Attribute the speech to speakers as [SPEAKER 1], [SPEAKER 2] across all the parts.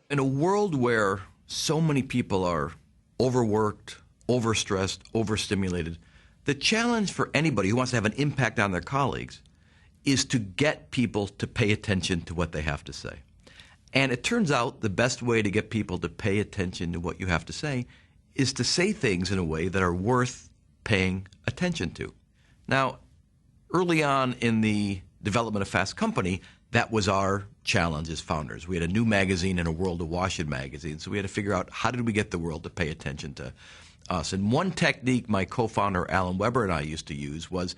[SPEAKER 1] In a world where so many people are overworked, overstressed, overstimulated, the challenge for anybody who wants to have an impact on their colleagues is to get people to pay attention to what they have to say. And it turns out the best way to get people to pay attention to what you have to say is to say things in a way that are worth paying attention to. Now, early on in the development of Fast Company, that was our challenge as founders. We had a new magazine and a world awash in magazines, so we had to figure out how did we get the world to pay attention to us. And one technique my co-founder Alan Weber and I used to use was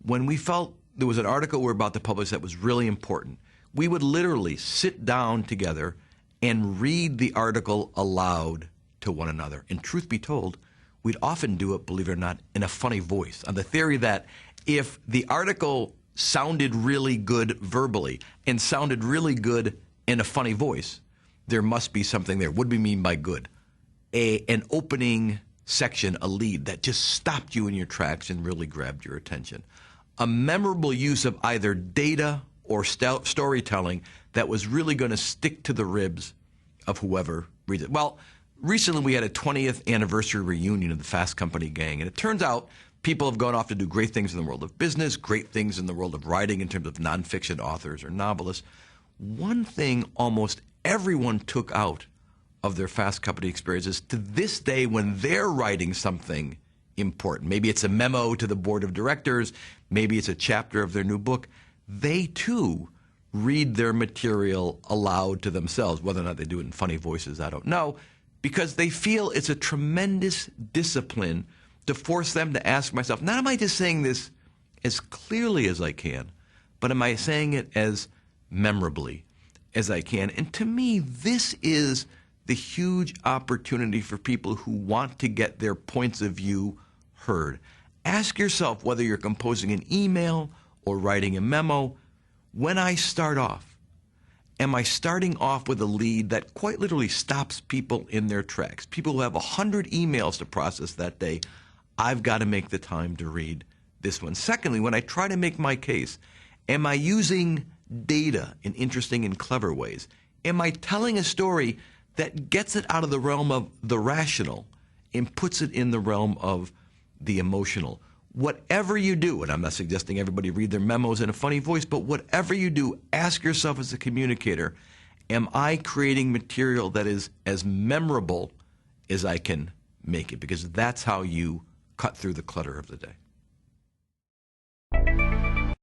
[SPEAKER 1] when we felt there was an article we were about to publish that was really important, we would literally sit down together and read the article aloud to one another. And truth be told, we'd often do it, believe it or not, in a funny voice, on the theory that if the article sounded really good verbally and sounded really good in a funny voice, there must be something there. What do we mean by good? An opening section, a lead that just stopped you in your tracks and really grabbed your attention. A memorable use of either data or storytelling that was really going to stick to the ribs of whoever reads it. Well, recently we had a 20th anniversary reunion of the Fast Company gang, and it turns out people have gone off to do great things in the world of business, great things in the world of writing in terms of nonfiction authors or novelists. One thing almost everyone took out of their Fast Company experiences to this day when they're writing something important, maybe it's a memo to the board of directors, maybe it's a chapter of their new book, they too read their material aloud to themselves. Whether or not they do it in funny voices, I don't know, because they feel it's a tremendous discipline to force them to ask myself, not am I just saying this as clearly as I can, but am I saying it as memorably as I can? And to me, this is the huge opportunity for people who want to get their points of view heard. Ask yourself whether you're composing an email or writing a memo. When I start off, am I starting off with a lead that quite literally stops people in their tracks? People who have 100 emails to process that day, I've got to make the time to read this one. Secondly, when I try to make my case, am I using data in interesting and clever ways? Am I telling a story that gets it out of the realm of the rational and puts it in the realm of the emotional? Whatever you do, and I'm not suggesting everybody read their memos in a funny voice, but whatever you do, ask yourself as a communicator, am I creating material that is as memorable as I can make it? Because that's how you cut through the clutter of the day.